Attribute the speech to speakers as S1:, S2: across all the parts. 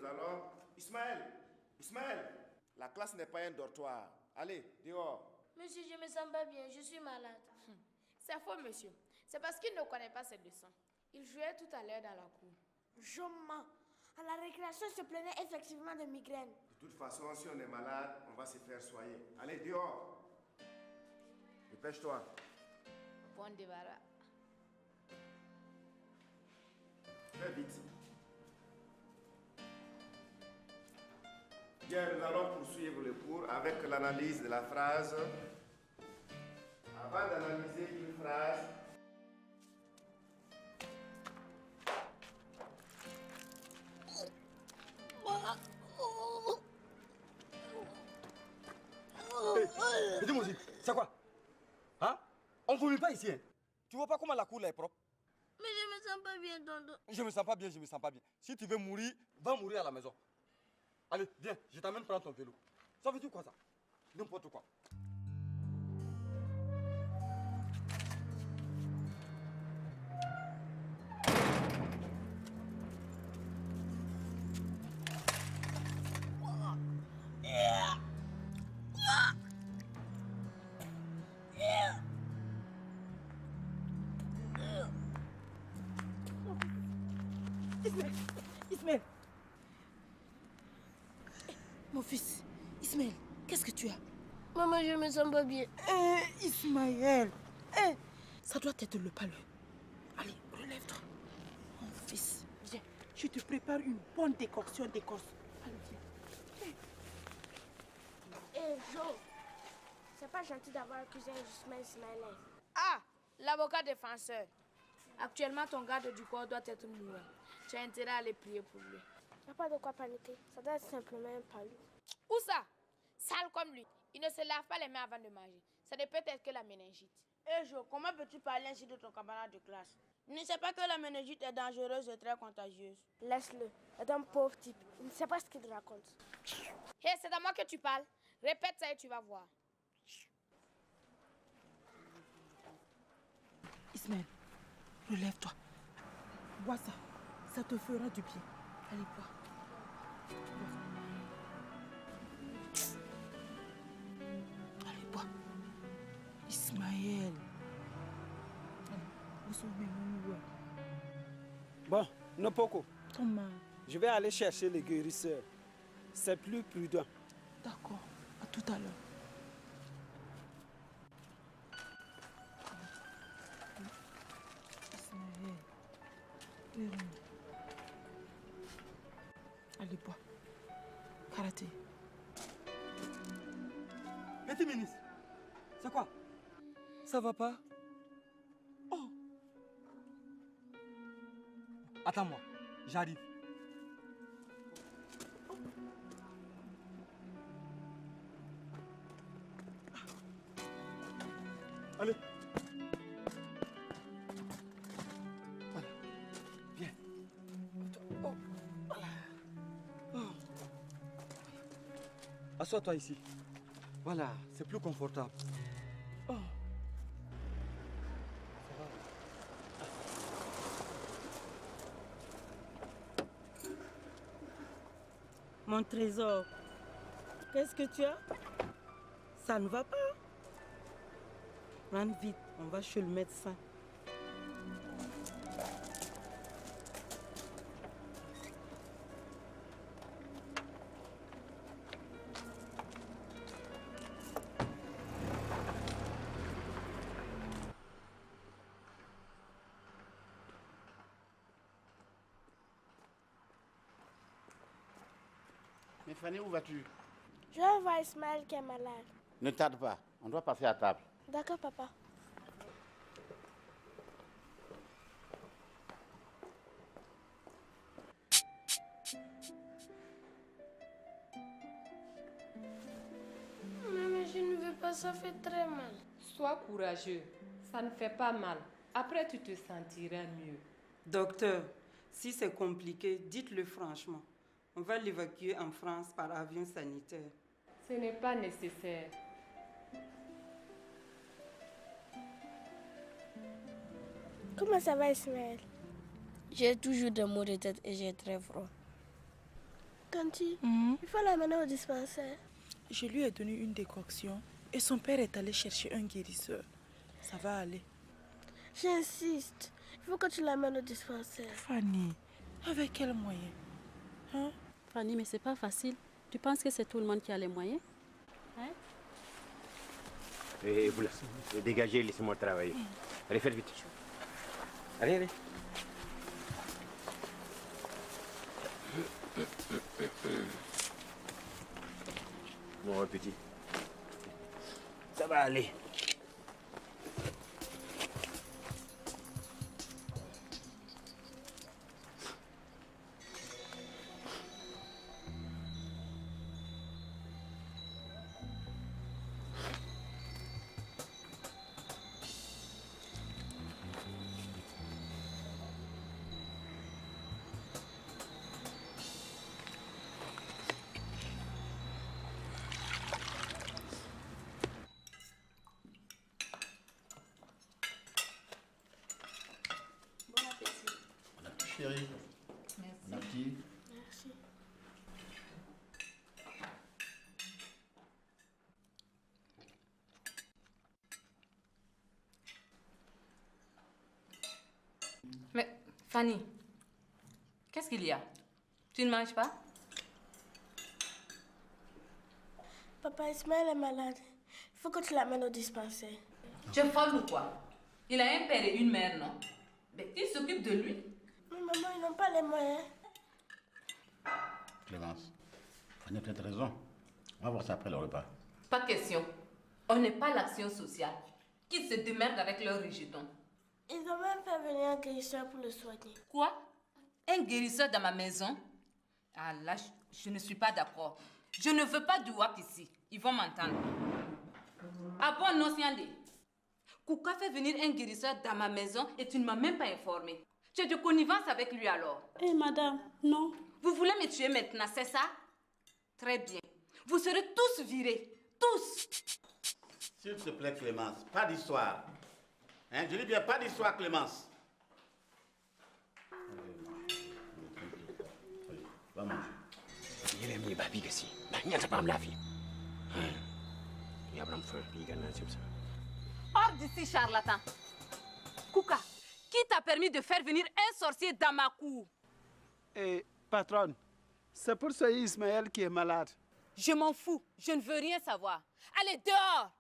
S1: nous allons... Ismaël, la classe n'est pas un dortoir. Allez, dehors.
S2: Monsieur, je me sens pas bien, je suis malade.
S3: C'est faux, monsieur. C'est parce qu'il ne connaît pas ses leçons. Il jouait tout à l'heure dans la cour.
S2: Je mens. À la récréation, il se plaignait effectivement de migraine.
S1: De toute façon, si on est malade, on va se faire soigner. Allez, dehors. Dépêche-toi.
S3: Bon débarras.
S1: Fais vite. Bien, nous allons poursuivre le cours avec l'analyse de la phrase. Avant d'analyser une phrase,
S4: Hey, dis-moi aussi, c'est quoi? Hein? On ne vomit pas ici. Hein? Tu vois pas comment la cour là est propre?
S2: Mais je me sens pas bien, tonton.
S4: Je me sens pas bien. Si tu veux mourir, va mourir à la maison. Allez, viens, je t'amène prendre ton vélo. Ça veut dire quoi ça? N'importe quoi.
S5: Ismaël. Mon fils, Ismaël, qu'est-ce que tu as?
S2: Maman, je me sens pas bien.
S5: Ismaël. Ça doit être le palud. Allez, relève-toi. Mon fils, viens. Je te prépare une bonne décoction d'écorce. Allez, viens.
S2: Jo, c'est pas gentil d'avoir accusé un Ismaël.
S3: Ah, l'avocat défenseur. Actuellement, ton garde du corps doit être mourant. Tu as intérêt à aller prier pour lui.
S2: Il n'y a pas de quoi paniquer. Ça doit être simplement un palud.
S3: Où ça? Sale comme lui. Il ne se lave pas les mains avant de manger. Ça ne peut être que la méningite.
S6: Jo, comment peux-tu parler ainsi de ton camarade de classe? Il ne sait pas que la méningite est dangereuse et très contagieuse.
S2: Laisse-le. C'est un pauvre type. Il ne sait pas ce qu'il raconte.
S3: Hé, c'est à moi que tu parles. Répète ça et tu vas voir.
S5: Ismaël, relève-toi. Bois ça. Ça te fera du bien. Allez, bois. Allez, bois. Ismaël.
S7: Bon, Nopoko,
S5: Thomas.
S7: je vais aller chercher les guérisseurs. C'est plus prudent.
S5: D'accord. À tout à l'heure. Ismaël. Allez, bois. Karaté.
S4: Petit ministre, c'est quoi? Ça va pas? Oh! Attends-moi, j'arrive. Allez. Voilà. Viens. Oh. Oh. Assois-toi ici. Voilà, c'est plus confortable. Oh.
S5: Mon trésor, qu'est-ce que tu as? Ça ne va pas? Rentre vite, on va chez le médecin.
S8: Mais Fanny, où vas-tu?
S2: Je vais voir Ismaël qui est malade.
S8: Ne tarde pas, on doit passer à table.
S2: D'accord, papa. Maman, je ne veux pas, ça fait très mal.
S9: Sois courageux, ça ne fait pas mal. Après, tu te sentiras mieux.
S10: Docteur, si c'est compliqué, dites-le franchement. On va l'évacuer en France par avion sanitaire.
S9: Ce n'est pas nécessaire.
S2: Comment ça va, Ismaël? J'ai toujours des maux de tête et j'ai très froid. Kanti, il faut l'amener au dispensaire.
S5: Je lui ai donné une décoction et son père est allé chercher un guérisseur. Ça va aller.
S2: J'insiste. Il faut que tu l'amènes au dispensaire.
S5: Fanny, avec quels moyens? Hein?
S11: Fanny, mais c'est pas facile. Tu penses que c'est tout le monde qui a les moyens? Hein?
S12: Et vous là, dégagez, laissez-moi travailler. Allez, faites vite. Allez, allez. Bon, petit. Ça va aller.
S8: Chérie.
S11: Merci.
S8: Bon appétit.
S2: Merci.
S9: Mais, Fanny, qu'est-ce qu'il y a? Tu ne manges pas?
S2: Papa Ismaël est malade. Il faut que tu l'amènes au dispensaire.
S9: Tu es folle ou quoi? Il a un père et une mère, non? Mais il s'occupe de lui.
S2: Mais maman, ils n'ont pas les moyens.
S8: Clémence, Fanny a peut-être raison. On va voir ça après le repas.
S9: Pas question. On n'est pas l'action sociale. Qu'ils se démerdent avec leurs rejetons.
S2: Ils ont même fait venir un guérisseur pour le soigner.
S9: Quoi? Un guérisseur dans ma maison? Ah là, je ne suis pas d'accord. Je ne veux pas du WAP ici. Ils vont m'entendre. Ah bon, non, Siandé? Kouka fait venir un guérisseur dans ma maison et tu ne m'as même pas informé. Tu es de connivence avec lui alors?
S11: Eh madame, non.
S9: Vous voulez me tuer maintenant, c'est ça? Très bien. Vous serez tous virés. Tous.
S8: S'il te plaît, Clémence, pas d'histoire. Hein, je dis bien pas d'histoire, Clémence. Allez, va manger.
S12: Il est mieux, babi, que si. Il n'y a pas de la vie. Il y a pas de feu, il y a ça.
S9: Hors d'ici, charlatan. Kouka, qui t'a permis de faire venir un sorcier dans ma cour?
S7: Et patronne, c'est pour ce Ismaël qui est malade.
S9: Je m'en fous. Je ne veux rien savoir. Allez, dehors!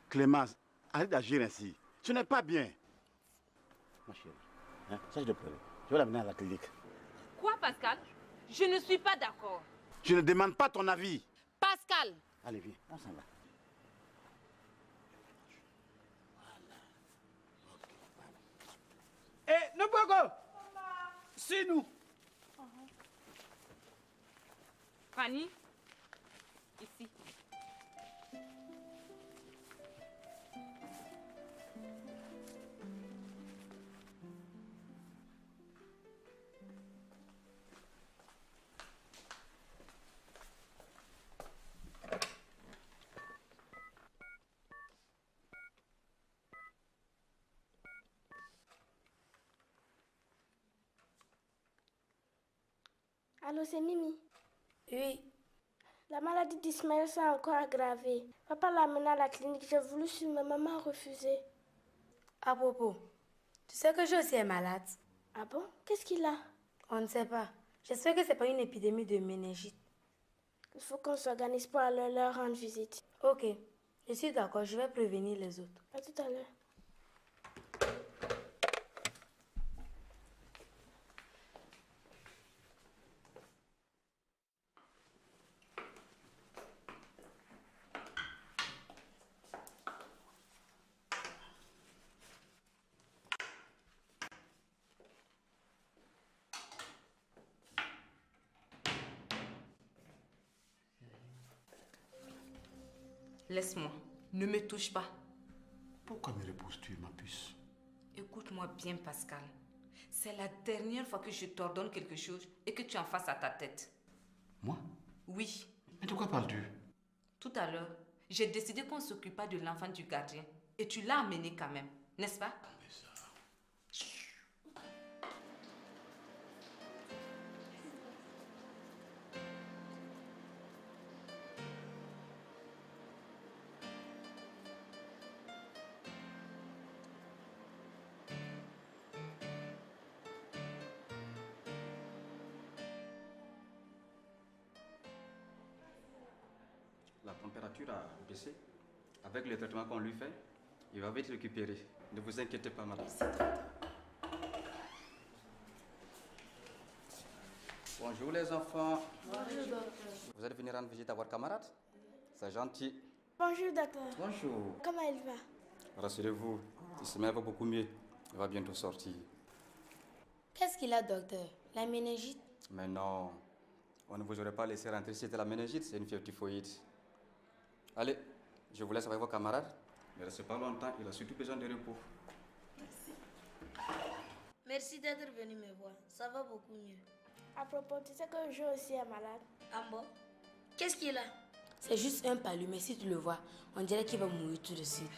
S8: Clémence, arrête d'agir ainsi. Ce n'est pas bien. Ma chérie, hein, sache de pleurer. Je vais l'amener à la clinique.
S9: Quoi, Pascal? Je ne suis pas d'accord.
S8: Je ne demande pas ton avis.
S9: Pascal!
S8: Allez, viens, on s'en va.
S7: Eh, Nobogo! Suis-nous.
S9: Fanny, ici.
S2: Allô, c'est Mimi.
S6: Oui.
S2: La maladie d'Ismaël s'est encore aggravée. Papa l'a amené à la clinique. J'ai voulu suivre, mais maman a refusé.
S6: À propos, tu sais que Josie est malade.
S2: Ah bon? Qu'est-ce qu'il a?
S6: On ne sait pas. J'espère que c'est pas une épidémie de méningite.
S2: Il faut qu'on s'organise pour aller leur rendre visite.
S6: Ok, je suis d'accord. Je vais prévenir les autres.
S2: À tout à l'heure.
S9: Laisse-moi. Ne me touche pas.
S8: Pourquoi me repousses-tu, ma puce?
S9: Écoute-moi bien, Pascal. C'est la dernière fois que je t'ordonne quelque chose et que tu en fasses à ta tête.
S8: Moi?
S9: Oui.
S8: Mais de quoi parles-tu?
S9: Tout à l'heure, j'ai décidé qu'on ne s'occupe pas de l'enfant du gardien. Et tu l'as amené quand même. n'est-ce pas?
S4: La température a baissé. Avec le traitement qu'on lui fait, il va vite récupérer. Ne vous inquiétez pas, madame. Bonjour les enfants.
S2: Bonjour, docteur.
S4: Vous allez venir rendre visite à votre camarade? C'est gentil.
S2: Bonjour, docteur.
S4: Bonjour.
S2: Comment il va?
S4: Rassurez-vous, Ismaël va beaucoup mieux. Il va bientôt sortir.
S6: Qu'est-ce qu'il a, docteur? La méningite?
S4: Mais non, on ne vous aurait pas laissé rentrer si c'était la méningite, c'est une fièvre typhoïde. Allez, je vous laisse avec vos camarades. Ne restez pas longtemps, il a surtout besoin de repos.
S6: Merci d'être venu me voir. Ça va beaucoup mieux.
S2: À propos, tu sais que Jo aussi est malade.
S6: Ah bon? Qu'est-ce qu'il a? C'est juste un palu, mais si tu le vois, on dirait qu'il va mourir tout de suite.